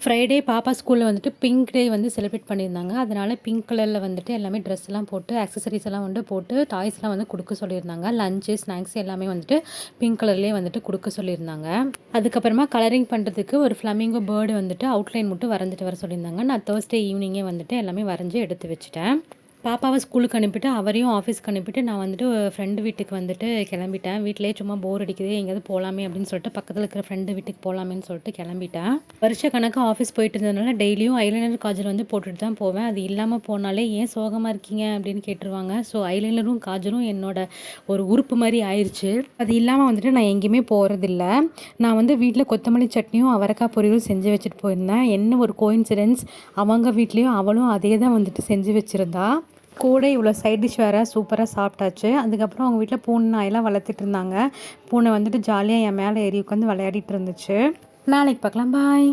Friday பாப்பா ஸ்கூலில் வந்துட்டு பிங்க் டே வந்து செலிப்ரேட் பண்ணியிருந்தாங்க. அதனால் பிங்க் கலரில் வந்துட்டு எல்லாமே ட்ரெஸ்லாம் போட்டு ஆக்சசரிஸ் எல்லாம் வந்து போட்டு டாய்ஸ்லாம் வந்து கொடுக்க சொல்லியிருந்தாங்க. லஞ்சு ஸ்நாக்ஸ் எல்லாமே வந்துட்டு பிங்க் கலர்லேயே வந்துட்டு கொடுக்க சொல்லியிருந்தாங்க. அதுக்கப்புறமா கலரிங் பண்ணுறதுக்கு ஒரு ஃப்ளமிங்கோ பேர்டு வந்துட்டு அவுட்லைன் மட்டும் வரைஞ்சிட்டு வர சொல்லியிருந்தாங்க. நான் தேர்ஸ்டே ஈவினிங்கே வந்துட்டு எல்லாமே வரைஞ்சி எடுத்து வச்சுட்டேன். பாப்பாவை ஸ்கூலுக்கு அனுப்பிட்டு அவரையும் ஆஃபீஸ்க்கு அனுப்பிட்டு நான் வந்துட்டு ஃப்ரெண்டு வீட்டுக்கு வந்துட்டு கிளம்பிட்டேன். வீட்டிலேயே சும்மா போர் அடிக்குது, எங்கேயாவது போகலாமே அப்படின்னு சொல்லிட்டு பக்கத்தில் இருக்கிற ஃப்ரெண்டு வீட்டுக்கு போகலாமேன்னு சொல்லிட்டு கிளம்பிட்டேன். வருஷ கணக்காக ஆஃபீஸ் போயிட்டு இருந்ததுனால டெய்லியும் ஐலைனர் காஜல் வந்து போட்டுட்டு தான் போவேன். அது இல்லாமல் போனாலே ஏன் சோகமாக இருக்கீங்க அப்படின்னு கேட்டுருவாங்க. ஸோ ஐலைனரும் காஜலும் என்னோட ஒரு உறுப்பு மாதிரி ஆயிடுச்சு. அது இல்லாமல் வந்துட்டு நான் எங்கேயுமே போகிறதில்ல. நான் வந்து வீட்டில் கொத்தமல்லி சட்னியும் அவரைக்காய் பொரியலும் செஞ்சு வச்சுட்டு போயிருந்தேன். என்ன ஒரு கோயின்சிடென்ஸ், அவங்க வீட்லேயும் அவளும் அதே தான் வந்துட்டு செஞ்சு வச்சுருந்தா. கூட இவ்வளோ சைட் டிஷ் வேறு சூப்பராக சாப்பிட்டாச்சு. அதுக்கப்புறம் அவங்க வீட்டில் பூனை நாயெல்லாம் வளர்த்துட்டு இருந்தாங்க. பூனை வந்துட்டு ஜாலியாக என் மேலே ஏறி உட்காந்து விளையாடிட்டு இருந்துச்சு. நாளைக்கு பார்க்கலாம். பாய்.